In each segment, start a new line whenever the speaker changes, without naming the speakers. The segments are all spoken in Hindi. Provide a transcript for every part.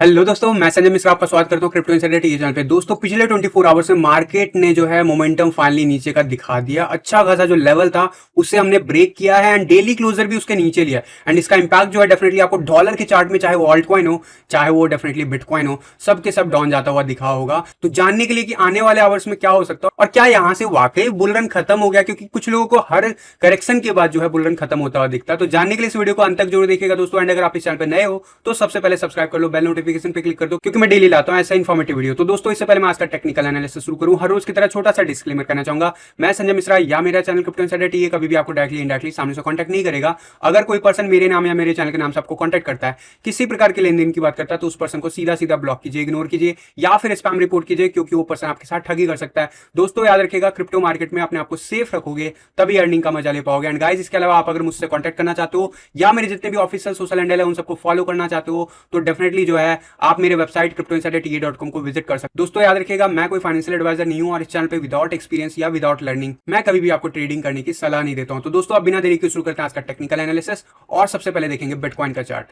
हेलो दोस्तों, मैं संजय मिश्रा आपका स्वागत करता हूं क्रिप्टो इनसाइडर टीवी चैनल पे। दोस्तों, पिछले 24 आवर्स में मार्केट ने जो है मोमेंटम फाइनली नीचे का दिखा दिया। अच्छा खासा जो लेवल था उसे हमने ब्रेक किया है एंड डेली क्लोजर भी उसके नीचे लिया एंड इसका इंपैक्ट जो है डेफिनेटली आपको डॉलर के चार्ट में, चाहे वो ऑल्ट कॉइन हो, चाहे वो डेफिनेटली बिटकॉइन हो, सब के सब डाउन जाता हुआ दिखा होगा। तो जानने के लिए कि आने वाले आवर्स में क्या हो सकता है और क्या यहाँ से वाकई बुल रन खत्म हो गया, क्योंकि कुछ लोगों को हर करेक्शन के बाद जो है बुल रन खत्म होता हुआ दिखता है। तो जानने के लिए इस वीडियो को अंत तक जरूर देखिएगा दोस्तों। एंड अगर आप इस चैनल पर नए हो तो सबसे पहले सब्सक्राइब कर लो, बेल नोटिफिकेशन पे क्लिक कर दो, क्योंकि मैं डेली लाता हूं ऐसा इन्फॉर्मेटिव वीडियो। तो दोस्तों, इससे पहले मैं आज का टेक्निकल एनालिसिस शुरू करूं, हर रोज की तरह छोटा सा डिस्क्लेमर करना चाहूंगा। मैं संजय मिश्रा या मेरा चैनल क्रिप्टो इनसाइडर टीवी कभी भी आपको डायरेक्टली इनडायरेक्टली सामने से कांटेक्ट नहीं करेगा। अगर कोई पर्सन मेरे नाम या मेरे चैनल के नाम से आपको कांटेक्ट करता है, किसी प्रकार के लेन देन की बात करता है, तो उस पर्सन को सीधा सीधा ब्लॉक कीजिए, इग्नोर कीजिए या फिर स्पैम रिपोर्ट कीजिए, क्योंकि वो पर्सन आपके साथ ठगी कर सकता है। दोस्तों, याद रखिएगा, क्रिप्टो मार्केट में अपने आपको सेफ रखोगे तभी अर्निंग का मजा ले पाओगे। एंड गाइस, इसके अलावा आप अगर मुझसे कांटेक्ट करना चाहते हो या मेरे जितने भी ऑफिशियल सोशल हैंडल है उन सबको फॉलो करना चाहते हो, तो डेफिनेटली जो है आप मेरे वेबसाइट cryptoinsiderta.com को विजिट कर सकते हो। दोस्तों, याद रखिएगा, मैं कोई फाइनेंशियल एडवाइजर नहीं हूं और इस चैनल पे विदाउट एक्सपीरियंस या विदाउट लर्निंग मैं कभी भी आपको ट्रेडिंग करने की सलाह नहीं देता हूं। तो दोस्तों, अब बिना देरी के शुरू करते हैं आज का टेक्निकल एनालिसिस और सबसे पहले देखेंगे बिटकॉइन का चार्ट।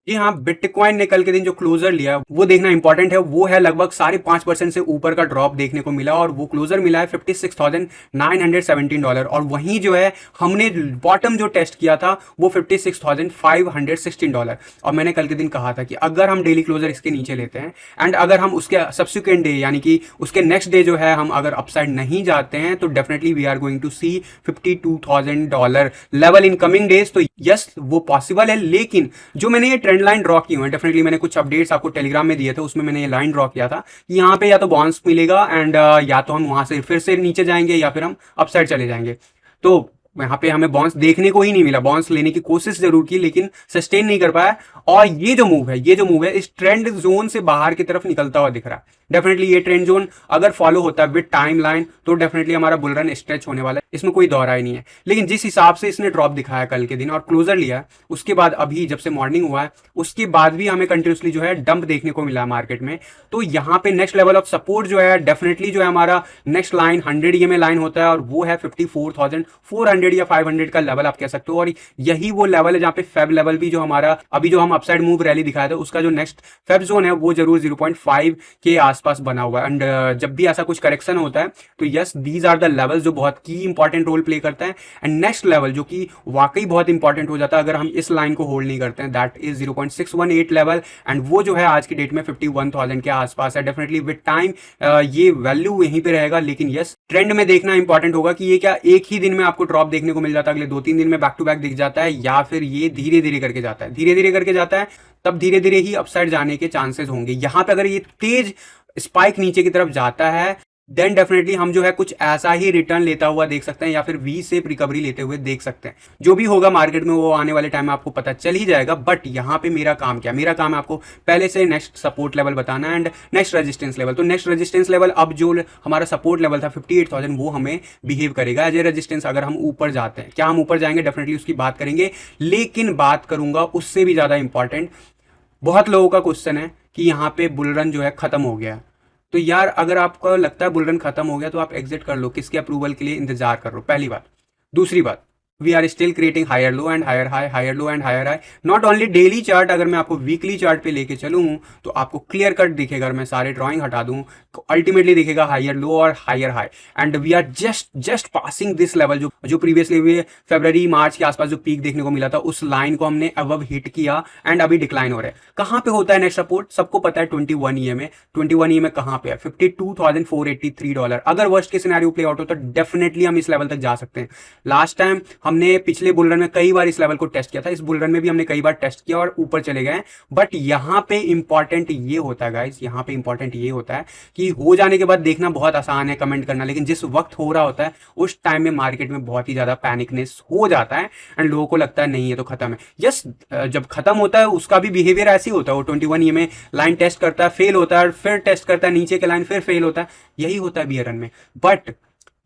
जी हाँ, बिटकॉइन ने कल के दिन जो क्लोजर लिया वो देखना इंपॉर्टेंट है। वो है लगभग 5.5% से ऊपर का ड्रॉप देखने को मिला और वो क्लोजर मिला है $56,917। और वहीं जो है हमने बॉटम जो टेस्ट किया था वो $56,516। और मैंने कल के दिन कहा था कि अगर हम डेली क्लोजर इसके नीचे लेते हैं एंड अगर हम उसके सब्सिक्वेंट डे यानी कि उसके नेक्स्ट डे जो है हम अगर अपसाइड नहीं जाते हैं तो definitely we are going to see $52,000 level in coming days. तो यस, वो पॉसिबल है, लेकिन जो मैंने ये ट्रेंड लाइन ड्रॉ की हुई है, डेफिनेटली मैंने कुछ अपडेट्स आपको टेलीग्राम में दिए थे, उसमें मैंने ये लाइन ड्रॉ किया था कि यहाँ पे या तो बाउंस मिलेगा एंड या तो हम वहां से फिर से नीचे जाएंगे या फिर हम अपसाइड चले जाएंगे। तो यहाँ पे हमें बाउंस देखने को ही नहीं मिला। बाउंस लेने की कोशिश जरूर की लेकिन सस्टेन नहीं कर पाया। और ये जो मूव है इस ट्रेंड जोन से बाहर की तरफ निकलता हुआ दिख रहा है। डेफिनेटली ये ट्रेंड जोन अगर फॉलो होता है विद टाइम लाइन तो डेफिनेटली हमारा बुल रन स्ट्रेच होने वाला है, इसमें कोई दौरा ही नहीं है। लेकिन जिस हिसाब से इसने ड्रॉप दिखाया कल के दिन और क्लोजर लिया है, उसके बाद अभी जब से मॉर्निंग हुआ है उसके बाद भी हमें कंटिन्यूसली जो है डंप देखने को मिला मार्केट में। तो यहाँ पे नेक्स्ट लेवल ऑफ सपोर्ट जो है डेफिनेटली जो है हमारा नेक्स्ट लाइन 100 ईएमए लाइन होता है और वो है 54,400 या 500 का लेवल आप कह सकते हो। और यही वो लेवल है जहाँ पे फेब लेवल भी जो हमारा अभी जो हम अपसाइड मूव रैली दिखाया था उसका जो नेक्स्ट फेब जोन है वो जरूर 0.5 के आसपास बना हुआ है। एंड जब भी ऐसा कुछ करेक्शन होता है तो yes, these are the levels जो बहुत की इंपॉर्टेंट रोल प्ले करता है। एंड नेक्स्ट लेवल जो कि वाकई बहुत इंपॉर्टेंट हो जाता है अगर हम इस लाइन को होल्ड नहीं करते हैं, दैट इज 0.618 लेवल एंड वो जो है आज की डेट में 51,000 के आसपास है। डेफिनेटली विद टाइम ये वैल्यू यहीं पे रहेगा, लेकिन यस, ट्रेंड में देखना इंपॉर्टेंट होगा कि ये क्या एक ही दिन में आपको ड्रॉप देखने को मिल जाता है, अगले 2-3 दिन में बैक टू बैक दिख जाता है, या फिर ये धीरे धीरे करके जाता है। धीरे धीरे करके जाता है तब धीरे धीरे ही अपसाइड जाने के चांसेस होंगे। यहां पे अगर ये तेज स्पाइक नीचे की तरफ जाता है देन डेफिनेटली हम जो है कुछ ऐसा ही रिटर्न लेता हुआ देख सकते हैं या फिर वी से रिकवरी लेते हुए देख सकते हैं। जो भी होगा मार्केट में वो आने वाले टाइम में आपको पता चल ही जाएगा। बट यहाँ पे मेरा काम क्या, मेरा काम है आपको पहले से नेक्स्ट सपोर्ट लेवल बताना एंड नेक्स्ट रेजिस्टेंस लेवल। तो नेक्स्ट रेजिस्टेंस लेवल अब जो हमारा सपोर्ट लेवल था 58,000 वो हमें बिहेव करेगा एज ए रेजिस्टेंस अगर हम ऊपर जाते हैं। क्या हम ऊपर जाएंगे, डेफिनेटली उसकी बात करेंगे, लेकिन बात करूंगा उससे भी ज्यादा इंपॉर्टेंट, बहुत लोगों का क्वेश्चन है कि यहाँ पे बुल रन जो है खत्म हो गया। तो यार, अगर आपको लगता है बुल रन खत्म हो गया तो आप एग्जिट कर लो, किसके अप्रूवल के लिए इंतजार कर लो, पहली बात। दूसरी बात, we are still creating higher low and higher high, higher low and higher high. Not only daily chart, अगर मैं आपको वीकली चार्ट पे लेके चलूँ तो आपको क्लियर कट दिखेगा। अगर मैं सारे ड्रॉइंग हटा दूं तो अल्टीमेटली दिखेगा हायर लो और higher high and we are just passing this level. जो प्रीवियसली फरवरी मार्च के आसपास जो पीक देखने को मिला था उस लाइन को हमने अबव हिट किया एंड अभी डिक्लाइन हो रहा है। कहां पे होता है नेक्स्ट सपोर्ट, सबको पता है 21 ईएमए। 21 ईएमए कहां पे है, $52,483। अगर वर्स्ट के सिनेरियो प्ले आउट हो तो डेफिनेटली हम इस लेवल तक जा सकते हैं। लास्ट टाइम हमने पिछले बुल रन में कई बार इस लेवल को टेस्ट किया था, इस बुल रन में भी हमने कई बार टेस्ट किया और ऊपर चले गए। बट यहां पे इंपॉर्टेंट ये होता है गाइस, यहां पे इंपॉर्टेंट ये होता है कि हो जाने के बाद देखना बहुत आसान है, कमेंट करना, लेकिन जिस वक्त हो रहा होता है उस टाइम में मार्केट में बहुत ही ज्यादा पैनिकनेस हो जाता है एंड लोगों को लगता है नहीं ये तो खत्म है। यस, जब खत्म होता है उसका भी बिहेवियर ऐसे ही होता है। वो 21 में लाइन टेस्ट करता है, फेल होता है, फिर टेस्ट करता है नीचे के लाइन, फिर फेल होता है। यही होता है बियर रन में। बट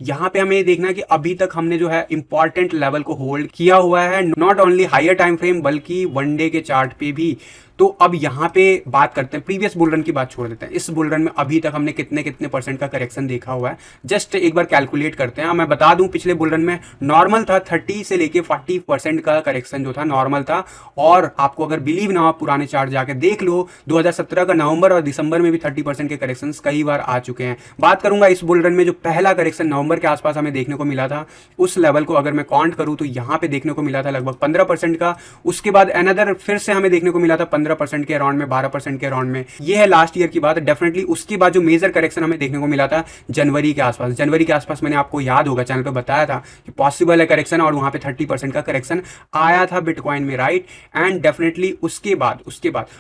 यहां पे हमें देखना कि अभी तक हमने जो है इंपॉर्टेंट लेवल को होल्ड किया हुआ है, not only higher time frame बल्कि वनडे के चार्ट पे भी। तो अब यहाँ पे बात करते हैं, प्रीवियस बुल रन की बात छोड़ देते हैं, इस बुल रन में अभी तक हमने कितने कितने परसेंट का करेक्शन देखा हुआ है, जस्ट एक बार कैलकुलेट करते हैं। मैं बता दूं पिछले बुल रन में नॉर्मल था 30 से लेके 40% का करेक्शन जो था नॉर्मल था, और आपको अगर बिलीव ना हो पुराने चार्ट जाके देख लो, 2017 का नवंबर और दिसंबर में भी 30% के करेक्शन कई बार आ चुके हैं। बात करूंगा इस बुल रन में जो पहला करेक्शन नवंबर के आसपास हमें देखने को मिला था, उस लेवल को अगर मैं काउंट करूं तो यहां पे देखने को मिला था लगभग 15% का। उसके बाद अनदर फिर से हमें देखने को मिला था 15% के अराउंड में, 12% के अराउंड में। ये है लास्ट ईयर की बात। डेफिनेटली उसके बाद जो मेजर करेक्शन हमें देखने को मिला था जनवरी के आसपास। जनवरी के आसपास मैंने आपको याद होगा चैनल पे बताया था कि पॉसिबल है करेक्शन, और वहां पे 30% का करेक्शन आया था बिटकॉइन में, राइट। एंड डेफिनेटली उसके बाद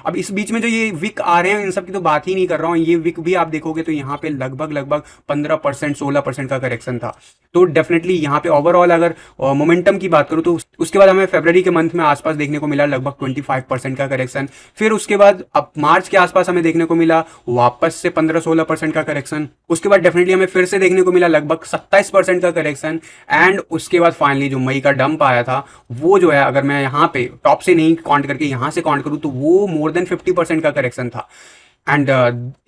अब इस बीच में जो ये विक आ रहे हैं इन सब की तो बात ही नहीं कर रहा हूं, ये विक भी आप देखोगे तो यहाँ पे लगभग 15% 16% का करेक्शन था। तो डेफिनेटली यहाँ पे ओवरऑल अगर मोमेंटम की बात करूं तो उसके बाद हमें फरवरी के मंथ में आसपास देखने को मिला लगभग 25% का करेक्शन। फिर उसके बाद अब मार्च के आसपास हमें देखने को मिला वापस से 15-16% का करेक्शन। उसके बाद डेफिनेटली हमें फिर से देखने को मिला लगभग 27% का करेक्शन। एंड उसके बाद फाइनली जो मई का डंप आया था वो जो है, अगर मैं यहाँ पे टॉप से नहीं काउंट करके यहाँ से काउंट करूँ तो वो मोर देन 50% का करेक्शन था। एंड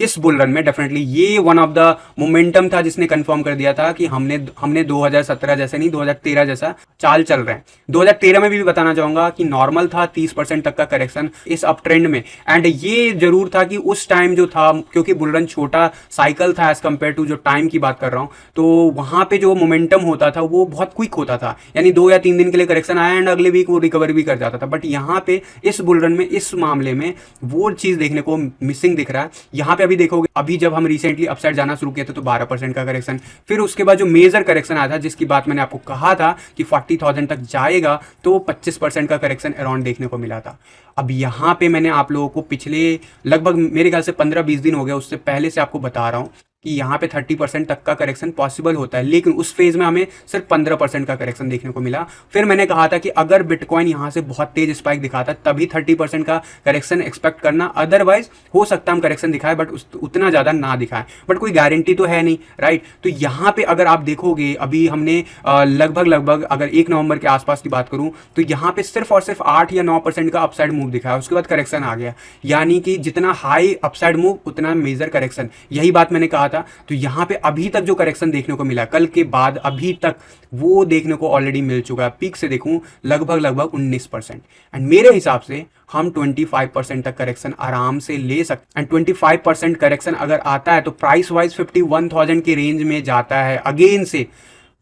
इस बुल रन में डेफिनेटली ये वन ऑफ द मोमेंटम था जिसने कंफर्म कर दिया था कि हमने 2017 जैसे नहीं 2013 जैसा चाल चल रहे हैं। 2013 में भी बताना चाहूंगा कि नॉर्मल था 30% तक का करेक्शन इस अप ट्रेंड में। एंड ये जरूर था कि उस टाइम जो था, क्योंकि बुल रन छोटा साइकिल था एज कंपेयर टू जो टाइम की बात कर रहा हूँ, तो वहां पे जो मोमेंटम होता था वो बहुत क्विक होता था, यानी 2 या 3 दिन के लिए करेक्शन आया एंड अगले वीक वो रिकवर भी कर जाता था। बट यहाँ पे इस बुल रन में इस मामले में वो चीज देखने को मिसिंग रहा है। यहां पे अभी देखोगे, अभी जब हम रिसेंटली अपसाइड जाना शुरू किए थे तो 12% का करेक्शन, फिर उसके बाद जो मेजर करेक्शन आया था जिसकी बात मैंने आपको कहा था कि 40,000 तक जाएगा, तो 25% का करेक्शन अराउंड देखने को मिला था। अब यहां पे मैंने आप लोगों को पिछले लगभग मेरे ख्याल से 15-20 दिन हो गया, उससे पहले से आपको बता रहा हूं कि यहाँ पे 30% तक का करेक्शन पॉसिबल होता है, लेकिन उस फेज में हमें सिर्फ 15% का करेक्शन देखने को मिला। फिर मैंने कहा था कि अगर बिटकॉइन यहाँ से बहुत तेज स्पाइक दिखाता तभी 30% का करेक्शन एक्सपेक्ट करना, अदरवाइज हो सकता है हम करेक्शन दिखाए बट उतना ज़्यादा ना दिखाए, बट कोई गारंटी तो है नहीं, राइट। तो यहाँ पे अगर आप देखोगे अभी हमने लगभग अगर 1 नवंबर के आसपास की बात करूँ तो यहाँ पे सिर्फ और सिर्फ 8 या 9% का अपसाइड मूव दिखाया, उसके बाद करेक्शन आ गया। यानी कि जितना हाई अपसाइड मूव उतना मेजर करेक्शन, यही बात मैंने कहा था। तो यहां पे अभी तक जो करेक्शन देखने को मिला कल के बाद अभी तक वो देखने को ऑलरेडी मिल चुका है। पीक से देखूं लगभग 19%, एंड मेरे हिसाब से हम 25% तक करेक्शन आराम से ले सकते हैं। एंड 25% करेक्शन अगर आता है तो प्राइस वाइज 51,000 के रेंज में जाता है अगेन से।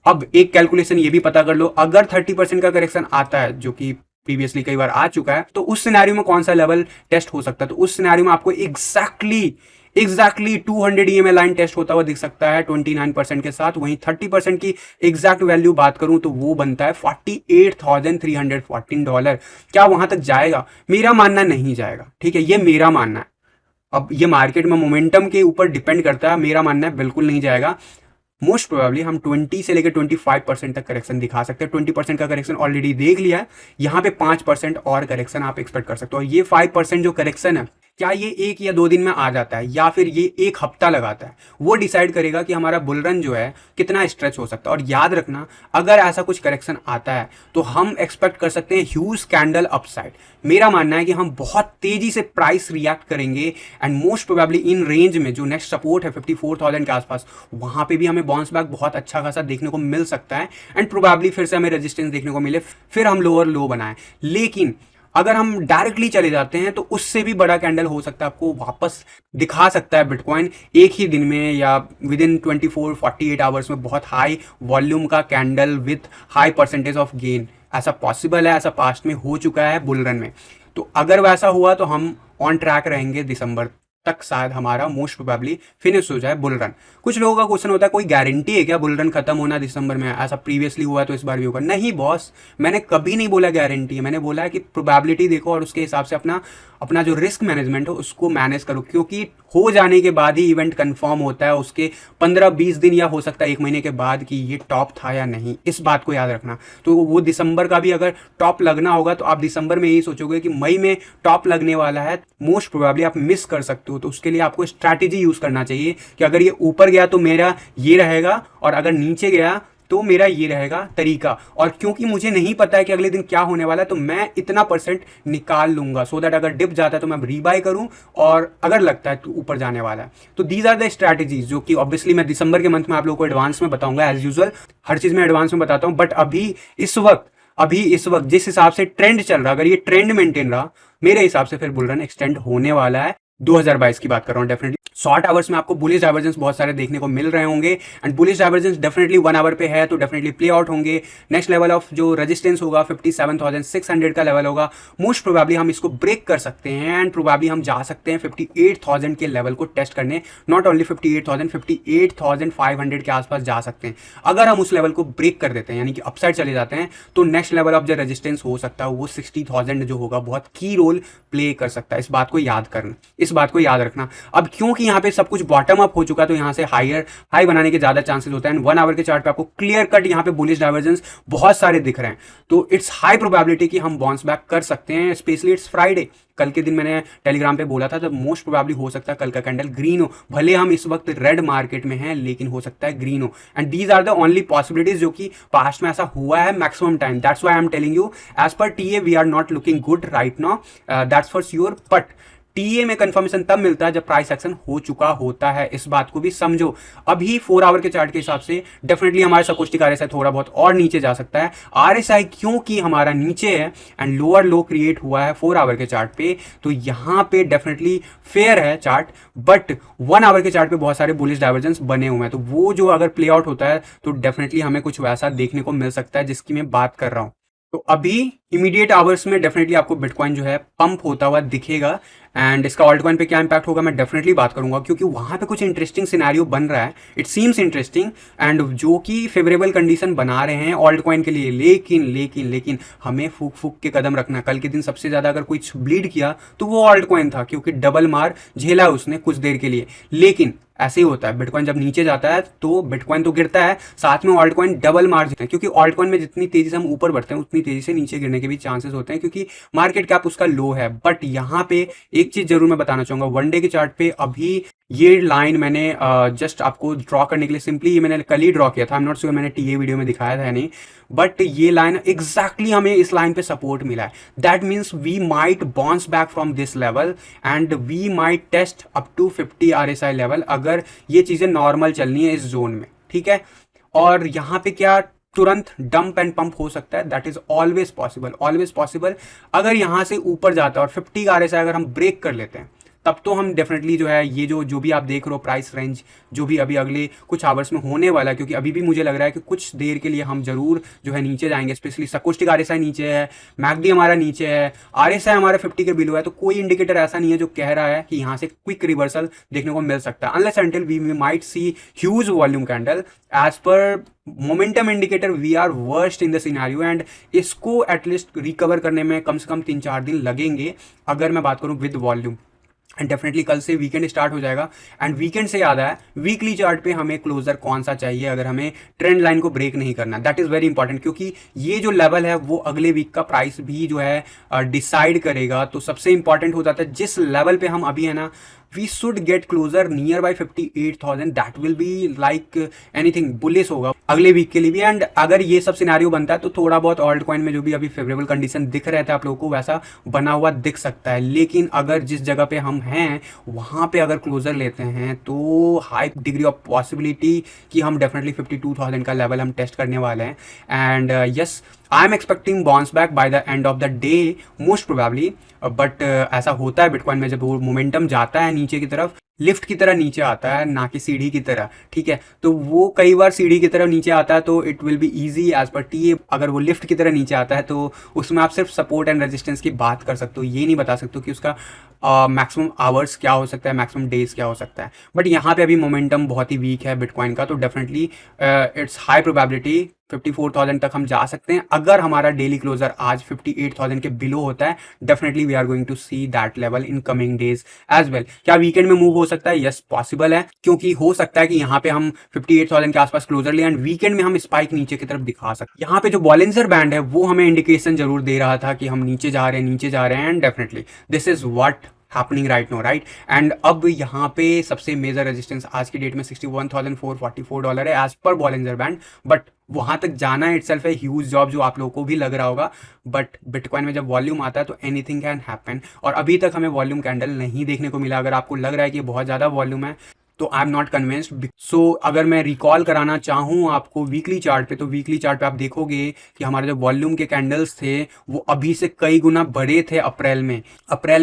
अब एक कैलकुलेशन ये भी पता कर लो, अगर 30% का करेक्शन आता है जो कि प्रीवियसली कई बार आ चुका है, तो उस सिनेरियो में कौन सा लेवल टेस्ट हो सकता है? तो उस सिनेरियो में आपको एग्जैक्टली 200 EMA लाइन टेस्ट होता हुआ दिख सकता है 29% के साथ। वहीं 30% की एग्जैक्ट वैल्यू बात करूं तो वो बनता है $48,314। क्या वहां तक जाएगा? मेरा मानना नहीं जाएगा, ठीक है, ये मेरा मानना है। अब ये मार्केट में मोमेंटम के ऊपर डिपेंड करता है, मेरा मानना है बिल्कुल नहीं जाएगा। मोस्ट प्रोबेबली हम 20 से लेकर 25% तक करेक्शन दिखा सकते हैं। 20% का करेक्शन ऑलरेडी देख लिया है, यहाँ पे 5% और करेक्शन आप एक्सपेक्ट कर सकते हो। और ये 5% जो करेक्शन है, क्या ये 1 या 2 दिन में आ जाता है या फिर ये 1 हफ्ता लगाता है, वो डिसाइड करेगा कि हमारा बुल रन जो है कितना स्ट्रेच हो सकता है। और याद रखना, अगर ऐसा कुछ करेक्शन आता है तो हम एक्सपेक्ट कर सकते हैं ह्यूज कैंडल अपसाइड। मेरा मानना है कि हम बहुत तेजी से प्राइस रिएक्ट करेंगे and most probably in range में जो नेक्स्ट सपोर्ट है 54,000 के आसपास, वहां पे भी हमें बाउंस बैक बहुत अच्छा खासा देखने को मिल सकता है। एंड प्रोबेबली फिर से हमें रेजिस्टेंस देखने को मिले, फिर हम लोअर लो बनाएं। लेकिन अगर हम डायरेक्टली चले जाते हैं तो उससे भी बड़ा कैंडल हो सकता है, आपको वापस दिखा सकता है बिटकॉइन एक ही दिन में या विद इन 24-48 आवर्स में बहुत हाई वॉल्यूम का candle with high percentage of gain. ऐसा पॉसिबल है, ऐसा पास्ट में हो चुका है बुल रन में। तो अगर वैसा हुआ तो हम ऑन ट्रैक रहेंगे, दिसंबर तक शायद हमारा मोस्ट प्रोबेबली फिनिश हो जाए बुल रन। कुछ लोगों का क्वेश्चन होता है कोई गारंटी है क्या बुल रन खत्म होना दिसंबर में? ऐसा प्रीवियसली हुआ तो इस बार भी होगा? नहीं बॉस, मैंने कभी नहीं बोला गारंटी है। मैंने बोला है कि प्रोबेबिलिटी देखो और उसके हिसाब से अपना जो रिस्क मैनेजमेंट हो उसको मैनेज करो, क्योंकि हो जाने के बाद ही इवेंट कंफर्म होता है, उसके 15-20 दिन या हो सकता है 1 महीने के बाद कि ये टॉप था या नहीं। इस बात को याद रखना। तो वो दिसंबर का भी अगर टॉप लगना होगा तो आप दिसंबर में यही सोचोगे कि मई में टॉप लगने वाला है, मोस्ट प्रोबेबली आप मिस कर सकते हो। तो उसके लिए आपको स्ट्रैटेजी यूज करना चाहिए कि अगर ये ऊपर गया तो मेरा ये रहेगा और अगर नीचे गया तो मेरा ये रहेगा तरीका। और क्योंकि मुझे नहीं पता है कि अगले दिन क्या होने वाला है, तो मैं इतना परसेंट निकाल लूंगा सो दैट अगर डिप जाता है तो मैं रीबाय करूं, और अगर लगता है तो ऊपर जाने वाला है। तो दीज आर द स्ट्रैटेजीज जो कि ऑब्वियसली मैं दिसंबर के मंथ में आप लोगों को एडवांस में बताऊंगा। एज यूजुअल हर चीज में एडवांस में बताता हूं, बट अभी इस वक्त जिस हिसाब से ट्रेंड चल रहा, अगर ये ट्रेंड मेंटेन रहा, मेरे हिसाब से फिर बुल रन एक्सटेंड होने वाला है। 2022 की बात कर रहा हूँ डेफिनेटली। शॉर्ट आवर्स में आपको बुलिश डाइवर्जेंस बहुत सारे देखने को मिल रहे होंगे, and bullish divergence definitely 1 hour पे है तो डेफिनेटली प्ले आउट होंगे। नेक्स्ट लेवल ऑफ जो रेजिस्टेंस होगा 57,600 का लेवल होगा, मोस्ट प्रोबेबली हम इसको ब्रेक कर सकते हैं, एंड प्रोबेबली हम जा सकते हैं 58,000 के लेवल को टेस्ट करने। नॉट ओनली 58,000, 58,500 के आसपास जा सकते हैं। अगर हम उस लेवल को ब्रेक कर देते हैं, यानी कि अपसाइड चले जाते हैं, तो नेक्स्ट लेवल ऑफ जो रेजिस्टेंस हो सकता है वो 60,000 जो होगा बहुत की रोल प्ले कर सकता है। इस बात को याद करना, इस बात को याद रखना। अब क्योंकि यहाँ पे सब कुछ बॉटम अप हो चुका है, तो यहाँ से हाई बनाने के ज्यादा चांसेस होता है। 1 आवर के चार्ट पे आपको क्लियर कट यहाँ पे बुलिश डाइवर्जेंस बहुत सारे दिख रहे हैं, तो इट्स हाई प्रोबेबिलिटी कि हम बाउंस बैक कर सकते हैं। स्पेशली इट्स फ्राइडे, कल के दिन मैंने टेलीग्राम पे बोला था, तो मोस्ट प्रोबेबली हो सकता है कल का कैंडल ग्रीन हो। भले हम इस वक्त रेड मार्केट में हैं, लेकिन हो सकता है ग्रीन हो, and these are the only possibilities जो कि पास्ट में ऐसा हुआ है maximum time. That's why I am telling you, as per TA we are not looking good right now, that's for sure. But TA में कंफर्मेशन तब मिलता है जब प्राइस एक्शन हो चुका होता है, इस बात को भी समझो। अभी 4 आवर के चार्ट के हिसाब से डेफिनेटली हमारे सकोस्टिक आरएसआई थोड़ा बहुत और नीचे जा सकता है। आरएसआई क्योंकि हमारा नीचे है एंड लोअर लो क्रिएट हुआ है 4 आवर के चार्ट पे, तो यहां पे डेफिनेटली फेयर है चार्ट, बट 1 आवर के चार्ट पे बहुत सारे बुलिश डाइवर्जेंस बने हुए हैं, तो वो जो अगर प्ले आउट होता है तो डेफिनेटली हमें कुछ वैसा देखने को मिल सकता है जिसकी मैं बात कर रहा हूं। तो अभी इमीडिएट आवर्स में डेफिनेटली आपको बिटकॉइन जो है पंप होता हुआ दिखेगा, एंड इसका ऑल्ट कॉइन पे क्या इंपैक्ट होगा मैं डेफिनेटली बात करूंगा, क्योंकि वहां पे कुछ इंटरेस्टिंग सिनेरियो बन रहा है। इट सीम्स इंटरेस्टिंग, एंड जो कि फेवरेबल कंडीशन बना रहे हैं ऑल्ट कॉइन के लिए। लेकिन हमें फूक फूक के कदम रखना। कल के दिन सबसे ज्यादा अगर कुछ ब्लीड किया तो वो ऑल्ट कॉइन था, क्योंकि डबल मार झेला उसने कुछ देर के लिए। लेकिन ऐसे ही होता है, बिटकॉइन जब नीचे जाता है तो बिटकॉइन तो गिरता है, साथ में ऑल्ट कॉइन डबल मार देते हैं, क्योंकि ऑल्ट कॉइन में जितनी तेजी से हम ऊपर बढ़ते हैं उतनी तेजी से नीचे गिरने के भी चांसेस होते हैं, क्योंकि मार्केट कैप उसका लो है। बट यहाँ पे एक चीज जरूर मैं बताना चाहूंगा, वन डे के चार्ट पे अभी ये लाइन मैंने जस्ट आपको ड्रॉ करने के लिए सिंपली ये मैंने कल ही ड्रॉ किया था। आई एम नॉट श्योर मैंने टीए वीडियो में दिखाया था या नहीं, बट ये लाइन एग्जैक्टली हमें इस लाइन पे सपोर्ट मिला है। That means we might bounce back from this level and we might test up to 50 RSI level, अगर ये चीजें नॉर्मल चलनी है इस जोन में, ठीक है। और यहाँ पे क्या तुरंत डंप एंड पंप हो सकता है, दैट इज ऑलवेज पॉसिबल। अगर यहां से ऊपर जाता है और 50 आरएसआई अगर हम ब्रेक कर लेते हैं, तब तो हम डेफिनेटली जो है ये जो भी आप देख रहे हो प्राइस रेंज जो भी अभी अगले कुछ आवर्स में होने वाला है, क्योंकि अभी भी मुझे लग रहा है कि कुछ देर के लिए हम जरूर जो है नीचे जाएंगे। स्पेशली सकोस्टिक आरएसआई नीचे है, मैकडी हमारा नीचे है, आरएसआई हमारा 50 के बिलो है, तो कोई इंडिकेटर ऐसा नहीं है जो कह रहा है कि यहाँ से क्विक रिवर्सल देखने को मिल सकता है, unless until we might see huge volume candle. As per momentum indicator we are worst in the scenario, and इसको एटलीस्ट रिकवर करने में कम से कम 3-4 दिन लगेंगे अगर मैं बात करूं विद वॉल्यूम। एंड डेफिनेटली कल से वीकेंड स्टार्ट हो जाएगा, एंड वीकेंड से याद है वीकली चार्ट पे हमें क्लोजर कौन सा चाहिए अगर हमें ट्रेंड लाइन को ब्रेक नहीं करना। दैट इज वेरी इंपॉर्टेंट, क्योंकि ये जो लेवल है वो अगले वीक का प्राइस भी जो है डिसाइड करेगा। तो सबसे इंपॉर्टेंट हो जाता है जिस लेवल पे हम अभी है ना, we should get closer near by 58,000। That will be like anything bullish होगा अगले वीक के लिए भी। एंड अगर ये सब सिनेरियो बनता है तो थोड़ा बहुत ऑल्ट कॉइन में जो भी अभी फेवरेबल कंडीशन दिख रहे थे आप लोगों को वैसा बना हुआ दिख सकता है। लेकिन अगर जिस जगह पे हम हैं वहां पे अगर क्लोजर लेते हैं तो हाई डिग्री ऑफ पॉसिबिलिटी कि हम डेफिनेटली 52,000 का लेवल हम टेस्ट करने वाले हैं। And yes, I am expecting bounce back by the end of the day most probably. But ऐसा होता है बिटकॉइन में, जब वो मोमेंटम जाता है नीचे की तरफ, लिफ्ट की तरह नीचे आता है, ना कि सीढ़ी की तरह, ठीक है। तो वो कई बार सीढ़ी की तरह नीचे आता है तो it will be easy as per T. अगर वो लिफ्ट की तरह नीचे आता है तो उसमें आप सिर्फ सपोर्ट एंड रेजिस्टेंस की बात कर सकते हो, ये नहीं बता सकते हो कि उसका मैक्सिमम आवर्स क्या हो सकता है, मैक्सिमम डेज क्या हो सकता है। बट यहाँ पे अभी मोमेंटम बहुत ही वीक है बिटकॉइन का, तो डेफिनेटली इट्स हाई प्रोबेबिलिटी 54,000 तक हम जा सकते हैं। अगर हमारा डेली क्लोजर आज 58,000 के बिलो होता है, definitely we are going to see that level in coming days as well. क्या वीकेंड में मूव हो सकता है? यस, पॉसिबल है, क्योंकि हो सकता है कि यहाँ पे हम 58,000 के आसपास क्लोजर ले एंड वीकेंड में हम स्पाइक नीचे की तरफ दिखा सकते हैं। यहाँ पे जो बॉलिंजर बैंड है वो हमें इंडिकेशन जरूर दे रहा था कि हम नीचे जा रहे हैं and definitely this is what happening right now, right. And अब यहाँ पे सबसे मेजर रेजिस्टेंस आज की डेट में $61,444 है एज पर बॉलिंजर बैंड, बट वहां तक जाना इटसेल्फ है ह्यूज जॉब, जो आप लोगों को भी लग रहा होगा। बट बिटकॉइन में जब वॉल्यूम आता है तो एनीथिंग कैन हैपन, और अभी तक हमें वॉल्यूम कैंडल नहीं देखने को मिला। अगर आपको लग रहा है कि बहुत ज़्यादा वॉल्यूम है तो आई एम नॉट कन्विंस्ड। सो अगर मैं रिकॉल कराना चाहूँ आपको वीकली चार्ट पे, तो वीकली चार्ट पे आप देखोगे कि हमारे जो वॉल्यूम के कैंडल्स थे वो अभी से कई गुना बड़े थे। अप्रैल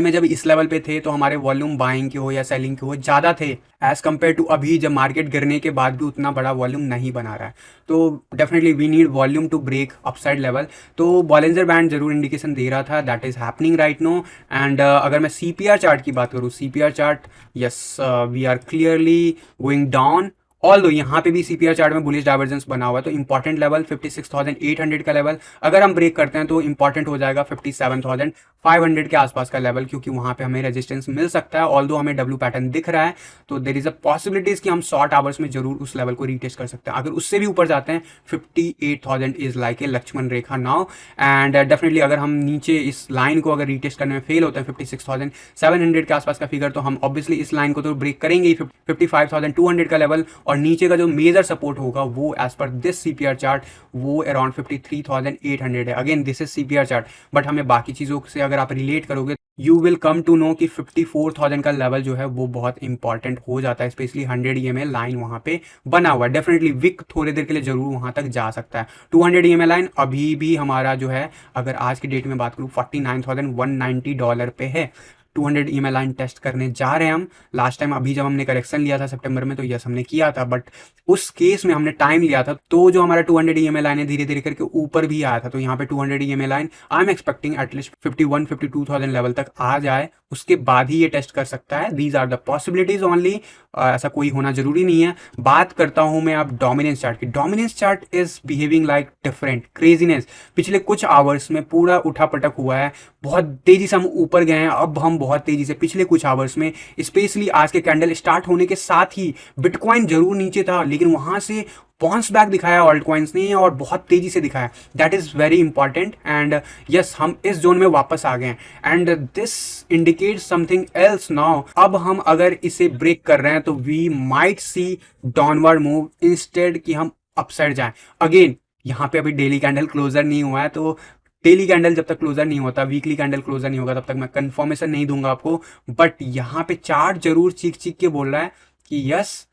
में जब इस लेवल पे थे तो हमारे वॉल्यूम बाइंग के हो या सेलिंग के हो ज़्यादा थे एज कम्पेयर टू अभी, जब मार्केट गिरने के बाद भी उतना बड़ा वॉल्यूम नहीं बना रहा है। तो definitely we need volume to break upside level. तो बॉलिंजर बैंड जरूर इंडिकेशन दे रहा था, that is happening right now. And अगर मैं CPR चार्ट की बात करूँ, CPR chart, yes we are clearly going down. Although यहाँ पे भी CPR चार्ट में बुलिश डाइवर्जेंस बना हुआ है, तो इंपॉर्टेंट लेवल 56,800 का लेवल अगर हम ब्रेक करते हैं तो इंपॉर्टेंट हो जाएगा 57,500 के आसपास का लेवल, क्योंकि वहाँ पे हमें रेजिस्टेंस मिल सकता है। ऑल्दो हमें W पैटर्न दिख रहा है, तो देर इज अ पॉसिबिलिटीज कि हम शॉर्ट आवर्स में जरूर उस लेवल को रीटेस्ट कर सकते हैं। अगर उससे भी ऊपर जाते हैं 58,000 is like a Lakshman rekha now. And definitely अगर हम नीचे इस लाइन को अगर रीटेस्ट करने में फेल होते हैं 56,700 के आसपास का फिगर, तो हम ऑब्वियसली इस लाइन को तो ब्रेक करेंगे ही, 55,200 का लेवल, और नीचे का जो मेजर सपोर्ट होगा वो as per this CPR chart वो अराउंड 53,800 है। Again this is CPR chart, but हमें बाकी चीज़ों से अगर आप रिलेट करोगे you will come to know कि 54,000 का लेवल जो है वो बहुत इंपॉर्टेंट हो जाता है, स्पेशली 100 EMA लाइन वहाँ पे बना हुआ है। डेफिनेटली विक थोड़ी देर के लिए जरूर वहाँ तक जा सकता है। 200 EMA लाइन अभी भी हमारा जो है, अगर आज की डेट में बात करूँ, $49,190 पे है। 200 EMA लाइन टेस्ट करने जा रहे हैं हम। लास्ट टाइम अभी जब हमने करेक्शन लिया था सितंबर में, तो यस हमने किया था, बट उस केस में हमने टाइम लिया था, तो जो हमारा 200 EMA लाइन है धीरे धीरे करके ऊपर भी आया था। तो यहाँ पे 200 EMA line I am expecting at least 51-52,000 level तक आ जाए, उसके बाद ही ये टेस्ट कर सकता है। These are the possibilities only, ऐसा कोई होना जरूरी नहीं है। बात करता हूं मैं अब डोमिनेंस चार्ट की। Dominance chart is behaving like different craziness. पिछले कुछ आवर्स में पूरा उठा पटक हुआ है, बहुत तेजी से हम ऊपर गए हैं। अब हम बहुत तेजी से पिछले कुछ आवर्स में, स्पेशली आज के कैंडल स्टार्ट होने के साथ ही बिटकॉइन जरूर नीचे था, लेकिन वहां से बाउंस बैक दिखाया ऑल्ट कॉइन्स ने, और बहुत तेजी से दिखाया। That is very important. And yes हम इस जोन में वापस आ गए हैं, and this indicates something else now. अब हम अगर इसे ब्रेक कर रहे हैं तो we might see downward move instead कि हम अपसाइड जाएं। अगेन यहाँ पे अभी डेली कैंडल क्लोजर नहीं हुआ है, तो डेली कैंडल जब तक क्लोजर नहीं होता, वीकली कैंडल क्लोजर नहीं होगा, तब तक मैं कंफर्मेशन नहीं दूंगा आपको। बट यहाँ पे चार्ट जरूर चीख चीख के बोल रहा है कि यस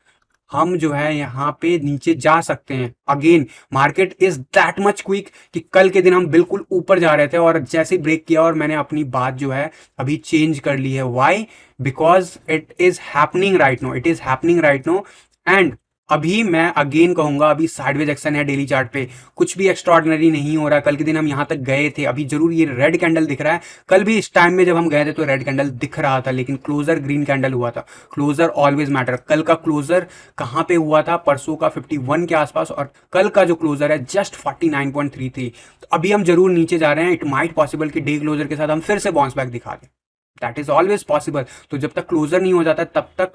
हम जो है यहाँ पे नीचे जा सकते हैं। Again market is that much quick कि कल के दिन हम बिल्कुल ऊपर जा रहे थे और जैसे ब्रेक किया, और मैंने अपनी बात जो है अभी चेंज कर ली है। Why? Because it is happening right now, it is happening right now. And अभी मैं अगेन कहूंगा, अभी साइडवेज एक्शन है डेली चार्ट पे, कुछ भी एक्स्ट्रॉर्डिनरी नहीं हो रहा। कल के दिन हम यहां तक गए थे, अभी जरूर ये रेड कैंडल दिख रहा है। कल भी इस टाइम में जब हम गए थे तो रेड कैंडल दिख रहा था, लेकिन क्लोजर ग्रीन कैंडल हुआ था। Closure always matter. कल का क्लोजर कहां पे हुआ था? परसों का 51 के आसपास, और कल का जो क्लोजर है जस्ट 49.33। तो अभी हम जरूर नीचे जा रहे हैं। इट माइट पॉसिबल कि डे क्लोजर के साथ हम फिर से बाउंस बैक दिखा दें। That is always possible. तो जब तक क्लोजर नहीं हो जाता तब तक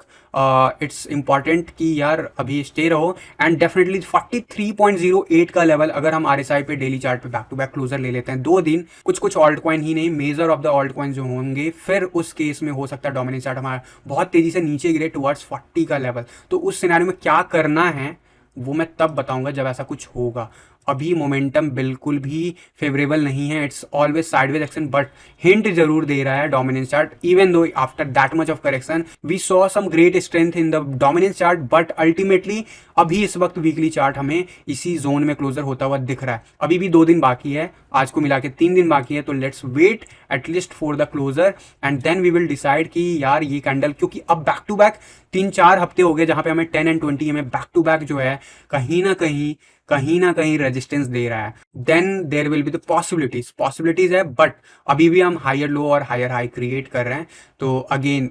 इट्स इंपॉर्टेंट कि यार अभी स्टे रहो। एंड डेफिनेटली 43.08 का लेवल अगर हम RSI पे डेली चार्ट पे बैक टू बैक क्लोजर ले लेते हैं 2 दिन, कुछ ऑल्ट कॉइन ही नहीं, measure of the alt coin जो होंगे, फिर उस केस में हो सकता है डोमिनेंस चार्ट हमारा बहुत तेजी से नीचे गिरे टुवर्ड्स 40 का लेवल। तो उस सिनेरियो में क्या करना है वो मैं तब बताऊंगा जब ऐसा कुछ होगा। अभी मोमेंटम बिल्कुल भी फेवरेबल नहीं है, it's always sideways action, but hint जरूर दे रहा है dominance chart. Even though after that much of correction we saw some great strength in the dominance chart, but ultimately अभी इस वक्त वीकली चार्ट हमें इसी जोन में क्लोजर होता हुआ दिख रहा है। अभी भी 2 दिन बाकी है, आज को मिला के 3 दिन बाकी है, तो let's wait at least for the closure and then we will decide कि यार ये कैंडल, क्योंकि अब बैक टू बैक 3-4 हफ्ते हो गए जहां पे हमें 10 एंड 20 में बैक टू बैक जो है कहीं ना कहीं रेजिस्टेंस दे रहा है। Then there will be the possibilities है, बट अभी भी हम हायर लो और हायर हाई क्रिएट कर रहे हैं। तो अगेन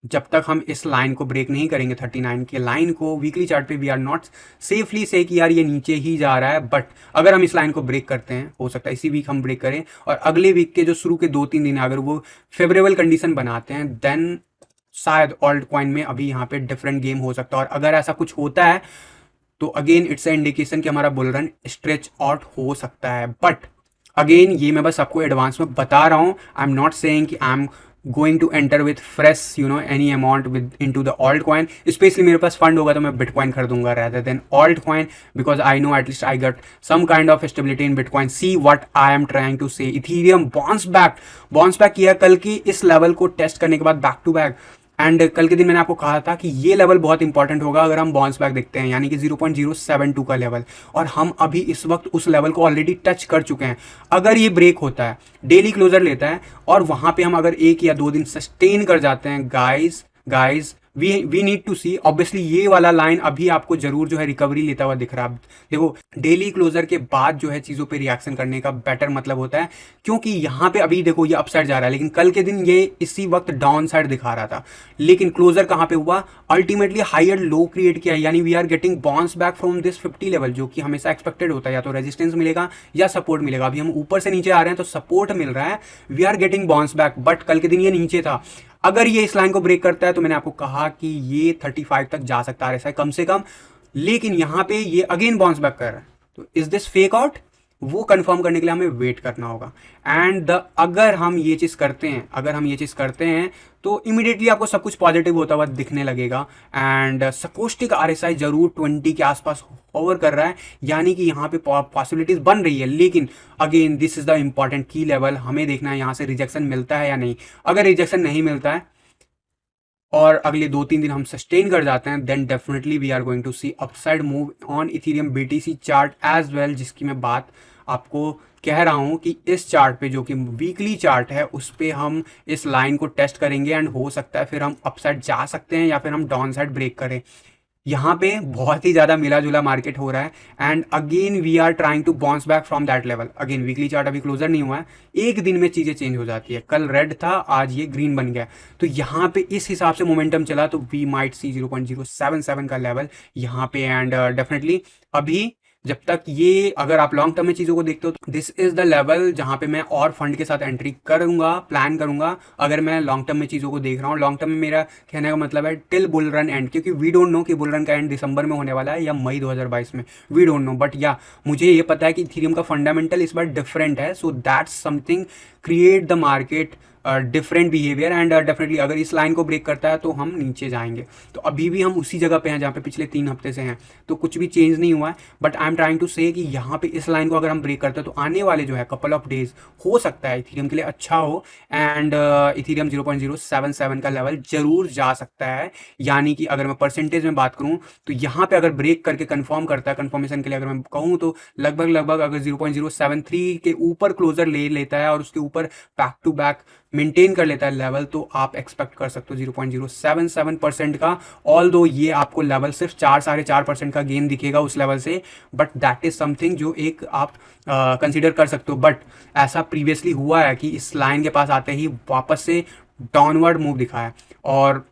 जब तक हम इस लाइन को ब्रेक नहीं करेंगे 39 के लाइन को वीकली चार्ट पे, वी आर नॉट सेफली से कि यार ये नीचे ही जा रहा है। बट अगर हम इस लाइन को ब्रेक करते हैं, हो सकता है इसी वीक हम ब्रेक करें, और अगले वीक के जो शुरू के 2-3 दिन अगर वो फेवरेबल कंडीशन बनाते हैं, देन शायद ऑल्ट कॉइन में अभी यहाँ पे डिफरेंट गेम हो सकता है। और अगर ऐसा कुछ होता है तो अगेन इट्स अ इंडिकेशन कि हमारा बुल रन स्ट्रेच आउट हो सकता है। बट अगेन ये मैं बस आपको एडवांस में बता रहा हूँ, आई एम नॉट सेइंग कि I am going to enter with fresh any amount with into the alt coin. Specially मेरे पास फंड होगा तो मैं बिटकॉइन खरीदूंगा rather than alt coin, because I know at least I got some kind of stability in bitcoin. See what I am trying to say, ethereum bounce back किया कल की इस लेवल को टेस्ट करने के बाद बैक टू बैक। एंड कल के दिन मैंने आपको कहा था कि ये लेवल बहुत इंपॉर्टेंट होगा अगर हम बाउंस बैक देखते हैं, यानी कि 0.072 का लेवल, और हम अभी इस वक्त उस लेवल को ऑलरेडी टच कर चुके हैं। अगर ये ब्रेक होता है, डेली क्लोजर लेता है, और वहां पे हम अगर 1 या 2 दिन सस्टेन कर जाते हैं, guys we need to see, obviously ये वाला लाइन अभी आपको जरूर जो है रिकवरी लेता हुआ दिख रहा है। देखो, डेली क्लोजर के बाद जो है चीजों पे रिएक्शन करने का बेटर मतलब होता है, क्योंकि यहाँ पे अभी देखो ये अपसाइड जा रहा है, लेकिन कल के दिन ये इसी वक्त डाउन साइड दिखा रहा था, लेकिन क्लोजर कहाँ पे हुआ, अल्टीमेटली हायर लो क्रिएट किया, यानी we are getting bounce back from this 50 level, जो कि हमेशा एक्सपेक्टेड होता है, या तो रेजिस्टेंस मिलेगा या सपोर्ट मिलेगा। अभी हम ऊपर से नीचे आ रहे हैं तो सपोर्ट मिल रहा है, we are getting bounce back, but कल के दिन ये नीचे था। अगर ये इस लाइन को ब्रेक करता है तो मैंने आपको कहा कि ये 35 तक जा सकता है RSI कम से कम, लेकिन यहां पे ये अगेन बाउंस बैक कर रहा है, तो इज दिस फेक आउट, वो कंफर्म करने के लिए हमें वेट करना होगा। एंड अगर हम ये चीज़ करते हैं तो इमीडिएटली आपको सब कुछ पॉजिटिव होता हुआ दिखने लगेगा। एंड सकोस्टिक RSI जरूर 20 के आसपास ओवर कर रहा है, यानी कि यहाँ पे पॉसिबिलिटीज बन रही है, लेकिन again this is the important की लेवल, हमें देखना है यहाँ से रिजेक्शन मिलता है या नहीं। अगर रिजेक्शन नहीं मिलता है और अगले 2-3 दिन हम सस्टेन कर जाते हैं, then definitely we are going to see upside move on Ethereum BTC chart as well, जिसकी मैं बात आपको कह रहा हूं कि इस चार्ट पे, जो कि वीकली चार्ट है, उस पे हम इस लाइन को टेस्ट करेंगे एंड हो सकता है फिर हम अपसाइड जा सकते हैं या फिर हम डाउन साइड ब्रेक करें। यहाँ पे बहुत ही ज़्यादा मिला जुला मार्केट हो रहा है, and again we are trying to bounce back from that level. Again weekly chart अभी क्लोजर नहीं हुआ है, एक दिन में चीज़ें चेंज हो जाती है, कल रेड था आज ये ग्रीन बन गया, तो यहाँ पे इस हिसाब से मोमेंटम चला तो वी माइट सी 0.077 का लेवल यहाँ पे। एंड डेफिनेटली अभी जब तक ये, अगर आप लॉन्ग टर्म में चीज़ों को देखते हो तो दिस इज द लेवल जहाँ पे मैं और फंड के साथ एंट्री करूंगा, प्लान करूंगा, अगर मैं लॉन्ग टर्म में चीज़ों को देख रहा हूँ। लॉन्ग टर्म में मेरा कहने का मतलब है टिल बुल रन एंड, क्योंकि वी डोंट नो कि बुल रन का एंड दिसंबर में होने वाला है या मई 2022 में, वी डोंट नो, बट या मुझे ये पता है कि इथेरियम का फंडामेंटल इस बार डिफरेंट है, so that's something create the market different behaviour. And definitely अगर इस लाइन को ब्रेक करता है तो हम नीचे जाएंगे। तो अभी भी हम उसी जगह पे हैं जहाँ पे पिछले 3 हफ्ते से हैं, तो कुछ भी चेंज नहीं हुआ है, but I am trying to say कि यहाँ पे इस लाइन को अगर हम ब्रेक करते हैं तो आने वाले जो है कपल ऑफ डेज हो सकता है इथेरियम के लिए अच्छा हो, एंड इथेरियम 0.077 का लेवल जरूर जा सकता है। यानी कि अगर मैं परसेंटेज में बात करूँ तो यहाँ पे अगर ब्रेक करके कंफर्म करता है, कंफर्मेशन के लिए अगर मैं कहूँ तो लगभग अगर 0.073 के ऊपर क्लोजर ले लेता है और उसके ऊपर बैक टू बैक मेंटेन कर लेता है लेवल, तो आप एक्सपेक्ट कर सकते हो 0.077% का। ऑल दो ये आपको लेवल सिर्फ 4-4.5% का गेन दिखेगा उस लेवल से, बट दैट इज समथिंग जो एक आप कंसिडर कर सकते हो। बट ऐसा प्रीवियसली हुआ है कि इस लाइन के पास आते ही वापस से डाउनवर्ड मूव दिखा है, और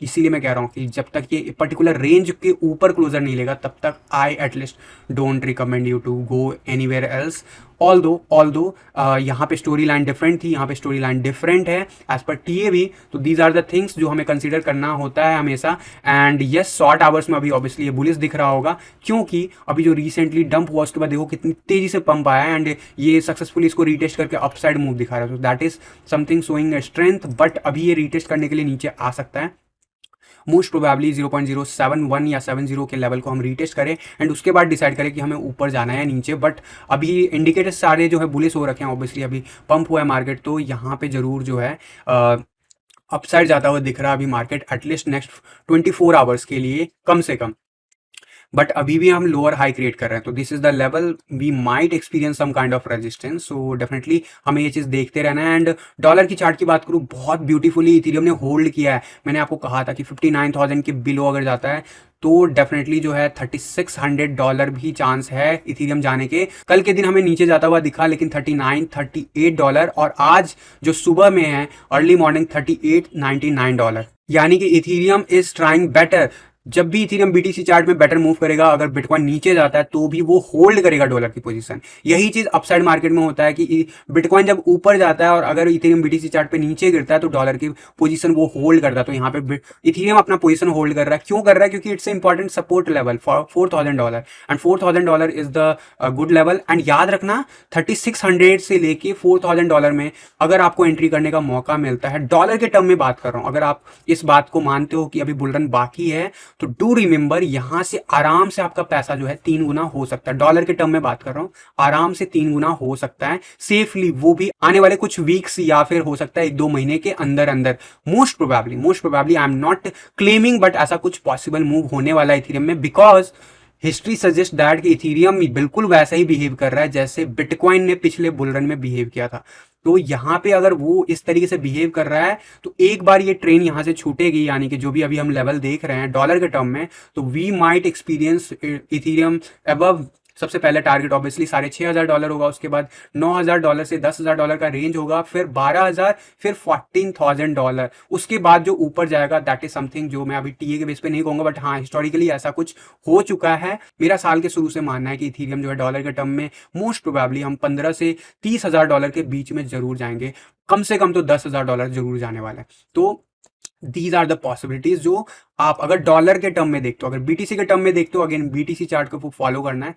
इसीलिए मैं कह रहा हूँ कि जब तक ये पर्टिकुलर रेंज के ऊपर क्लोजर नहीं लेगा तब तक I at least don't recommend you to go anywhere else. Although यहाँ पे स्टोरी लाइन डिफरेंट थी, यहाँ पे स्टोरी लाइन डिफरेंट है एज पर TA भी, तो दीज आर द थिंग्स जो हमें कंसीडर करना होता है हमेशा। एंड यस, शॉर्ट आवर्स में अभी ऑब्वियसली ये बुलिश दिख रहा होगा, क्योंकि अभी जो रिसेंटली डंप हुआ उसके बाद देखो कितनी तेजी से पंप आया है, एंड ये सक्सेसफुली इसको रीटेस्ट करके अपसाइड मूव दिखा रहा है, तो that is something showing strength. But अभी ये रीटेस्ट करने के लिए नीचे आ सकता है, मोस्ट प्रोबेबली 0.071 या 70 के लेवल को हम रीटेस्ट करें एंड उसके बाद डिसाइड करें कि हमें ऊपर जाना है या नीचे। बट अभी इंडिकेटर्स सारे जो है बुलिश हो रखे हैं, ऑब्वियसली अभी पंप हुआ है मार्केट, तो यहाँ पे जरूर जो है अपसाइड जाता हुआ दिख रहा है अभी मार्केट, एटलीस्ट नेक्स्ट 24 आवर्स के लिए कम से कम। बट अभी भी हम लोअर हाई क्रिएट कर रहे हैं, तो this is the level we might experience some kind of resistance, so definitely हमें ये चीज़ देखते रहना है। एंड डॉलर की चार्ट की बात करूँ, बहुत ब्यूटीफुली इथेरियम ने होल्ड किया है। मैंने आपको कहा था कि 59,000 के बिलो अगर जाता है तो डेफिनेटली जो है $3600 भी चांस है इथेरियम जाने के। कल के दिन हमें नीचे जाता हुआ दिखा, लेकिन $39-38, और आज जो सुबह में है अर्ली मॉर्निंग $38-99, यानी कि इथेरियम इज ट्राइंग बेटर। जब भी इथेरियम बीटीसी चार्ट में बेटर मूव करेगा, अगर बिटकॉइन नीचे जाता है तो भी वो होल्ड करेगा डॉलर की पोजीशन। यही चीज अपसाइड मार्केट में होता है कि बिटकॉइन जब ऊपर जाता है और अगर इथेरियम बीटीसी चार्ट पे नीचे गिरता है तो डॉलर की पोजीशन वो होल्ड करता है। तो यहाँ पे इथेरियम अपना पोजीशन होल्ड कर रहा है। क्यों कर रहा है? क्योंकि it's important support level for $4,000 and $4,000 is the good level. And याद रखना 3600 से लेके $4,000 में अगर आपको एंट्री करने का मौका मिलता है, डॉलर के टर्म में बात कर रहा हूं, अगर आप इस बात को मानते हो कि अभी बुलरन बाकी है, तो डू रिमेंबर यहां से आराम से आपका पैसा जो है 3 गुना हो सकता है। डॉलर के टर्म में बात कर रहा हूं, आराम से 3 गुना हो सकता है सेफली, वो भी आने वाले कुछ वीक्स या फिर हो सकता है 1-2 महीने के अंदर अंदर। Most probably I am not claiming, but ऐसा कुछ पॉसिबल मूव होने वाला है इथेरियम में, बिकॉज हिस्ट्री सजेस्ट दैट कि इथेरियम बिल्कुल वैसा ही बिहेव कर रहा है जैसे बिटकॉइन ने पिछले बुलरन में बिहेव किया था। तो यहाँ पे अगर वो इस तरीके से बिहेव कर रहा है तो एक बार ये ट्रेन यहाँ से छूटेगी, यानी कि जो भी अभी हम लेवल देख रहे हैं डॉलर के टर्म में, तो we might experience Ethereum above. सबसे पहले टारगेट ऑब्वियसली $6,500 होगा, उसके बाद $9,000 से $10,000 का रेंज होगा, फिर 12,000, फिर $14,000। उसके बाद जो ऊपर जाएगा दैट इज समथिंग जो मैं अभी टीए के बेस पे नहीं कहूंगा, बट हाँ हिस्टोरिकली ऐसा कुछ हो चुका है। मेरा साल के शुरू से मानना है कि इथेरियम जो है डॉलर के टर्म में मोस्ट प्रोबेबली हम 15 से $30,000 के बीच में जरूर जाएंगे, कम से कम तो $10,000 जरूर जाने वाला है। तो दीज आर द पॉसिबिलिटीज जो आप अगर डॉलर के टर्म में देखते हो, अगर बीटीसी के टर्म में देखते हो, अगेन बीटीसी चार्ट को फॉलो करना है।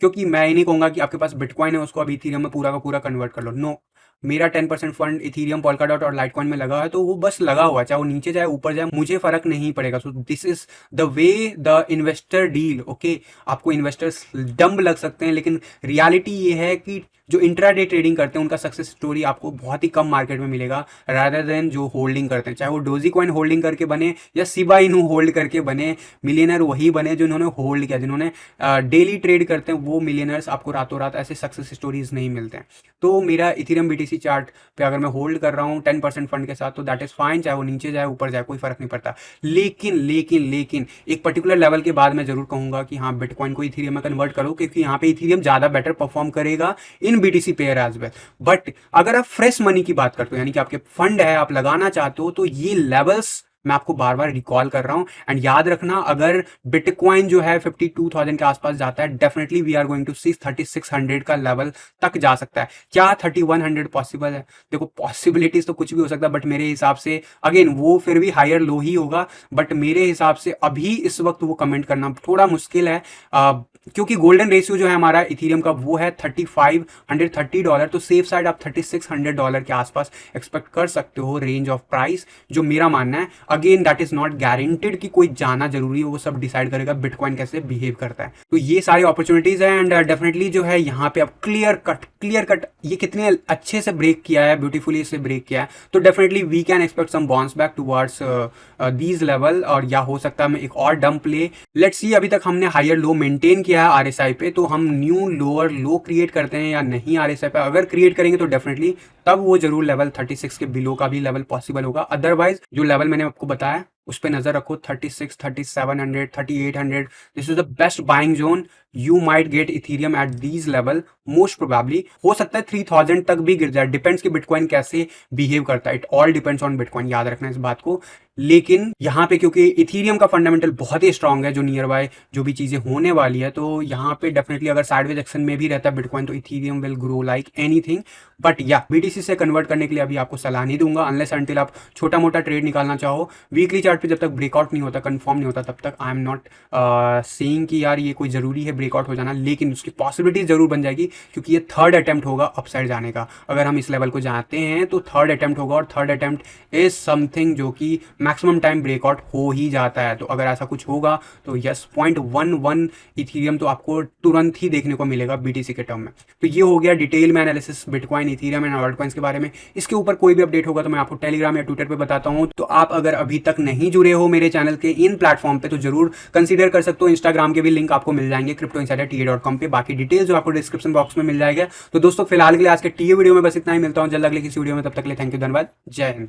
क्योंकि मैं ये नहीं कहूंगा कि आपके पास बिटकॉइन है उसको अभी इथेरियम में पूरा का पूरा कन्वर्ट कर लो, नो। मेरा 10% फंड इथेरियम, पोल्काडॉट और लाइटकॉइन में लगा है, तो वो बस लगा हुआ, चाहे वो नीचे जाए ऊपर जाए मुझे फर्क नहीं पड़ेगा। So this is the way the investor deal. Okay, आपको इन्वेस्टर्स डम्ब लग सकते हैं, लेकिन रियलिटी ये है कि जो इंट्राडे ट्रेडिंग करते हैं उनका सक्सेस स्टोरी आपको बहुत ही कम मार्केट में मिलेगा रादर देन जो होल्डिंग करते हैं, चाहे वो डोजी कॉइन होल्डिंग करके बने या शिबा इनू होल्ड करके बने। मिलियनर वही बने जो इन्होंने होल्ड किया, जिन्होंने डेली ट्रेड करते हैं वो मिलियनर्स। आपको रातों रात ऐसे सक्सेस स्टोरीज नहीं मिलते हैं। तो मेरा इथेरियम बीटीसी चार्ट पे अगर मैं होल्ड कर रहा हूँ 10% फंड के साथ, तो दैट इज फाइन, चाहे वो नीचे जाए ऊपर जाए कोई फर्क नहीं पड़ता। लेकिन एक पर्टिकुलर लेवल के बाद मैं जरूर कहूंगा कि हाँ बिटकॉइन को इथेरियम में कन्वर्ट करो, क्योंकि यहाँ पे इथेरियम ज्यादा बेटर परफॉर्म करेगा in BTC pair as well. But अगर आप फ्रेश मनी की बात करते हो, यानी कि आपके फंड है आप लगाना चाहते हो, तो ये लेवल्स मैं आपको बार बार रिकॉल कर रहा हूं। एंड याद रखना, अगर बिटकॉइन जो है 52,000 के आसपास जाता है, definitely we are going to see 3600 का लेवल तक जा सकता है। क्या 3100 पॉसिबल है? देखो पॉसिबिलिटीज तो कुछ भी हो सकता है, बट मेरे हिसाब से अगेन वो फिर भी हायर लो ही होगा। बट मेरे हिसाब से अभी इस वक्त वो कमेंट करना थोड़ा मुश्किल है, क्योंकि गोल्डन रेशियो जो है हमारा इथेरियम का वो है $3,530। तो सेफ साइड आप $3,600 के आसपास एक्सपेक्ट कर सकते हो रेंज ऑफ प्राइस, जो मेरा मानना है। Again that is not guaranteed कि कोई जाना जरूरी है, वो सब डिसाइड करेगा बिटकॉइन कैसे बिहेव करता है। तो ये सारी अपॉर्चुनिटीज है एंड डेफिनेटली जो है यहाँ पे अब क्लियर कट ये कितने अच्छे से ब्रेक किया है, ब्यूटीफुली से ब्रेक किया है, तो definitely we can expect some bounce back towards these level. और या हो सकता है मैं एक और डंप ले, लेट्स सी। अभी तक हमने हायर लो मेंटेन किया है आरएसआई पे, तो हम न्यू लोअर लो क्रिएट करते हैं या नहीं आरएसआई पे। अगर क्रिएट करेंगे तो डेफिनेटली तब वो जरूर लेवल 36 के बिलो का भी लेवल पॉसिबल होगा। अदरवाइज जो लेवल मैंने आपको बताया उस पर नजर रखो, 36, 3700, 3800, this is the best buying zone. You might get Ethereum at these level. Most probably हो सकता है 3000 तक भी गिर जाए, डिपेंड्स कि बिटकॉइन कैसे बिहेव करता है। It all depends on bitcoin, याद रखना इस बात को। लेकिन यहाँ पे क्योंकि इथेरियम का फंडामेंटल बहुत ही स्ट्रांग है, जो नियर बाय जो भी चीजें होने वाली है, तो यहाँ पे डेफिनेटली अगर साइडवेज एक्शन में भी रहता है बिटकॉइन, तो Ethereum will grow like anything. But या बीटीसी से कन्वर्ट करने के लिए अभी आपको सलाह नहीं दूंगा, अनलेस अंटिल आप छोटा मोटा ट्रेड निकालना चाहो। वीकली चार्ट पे जब तक ब्रेकआउट नहीं होता, कंफर्म नहीं होता, तब तक आई एम नॉट सेइंग कि यार ये कोई जरूरी है ब्रेकआउट हो जाना, लेकिन उसकी पॉसिबिलिटी जरूर बन जाएगी, क्योंकि ये थर्ड अटेम्प्ट होगा अपसाइड जाने का। अगर हम इस लेवल को जाते हैं तो थर्ड अटेम्प्ट होगा, और थर्ड अटेम्प्ट इज समथिंग जो कि मैक्सिमम टाइम ब्रेकआउट हो ही जाता है। तो अगर ऐसा कुछ होगा तो यस 0.11 इथेरियम तो आपको तुरंत ही देखने को मिलेगा बीटीसी के टर्म में। तो ये हो गया डिटेल में analysis bitcoin, Ethereum and alt coins के बारे में। इसके ऊपर कोई भी अपडेट होगा तो मैं आपको टेलीग्राम या ट्विटर पे बताता हूँ। तो आप अगर अभी तक नहीं जुड़े हो मेरे चैनल के इन प्लेटफॉर्म पे, तो जरूर कंसीडर कर सकते हो। इंस्टाग्राम के भी लिंक आपको मिल जाएंगे cryptoinsiderta.com पे, बाकी डिटेल्स जो आपको डिस्क्रिप्शन बॉक्स में मिल जाएगा। तो दोस्तों फिलहाल के लिए आज के टीए वीडियो में बस इतना ही, मिलता हूँ जल्द अगले किसी वीडियो में, तब तक के लिए थैंक यू, धन्यवाद, जय हिंद।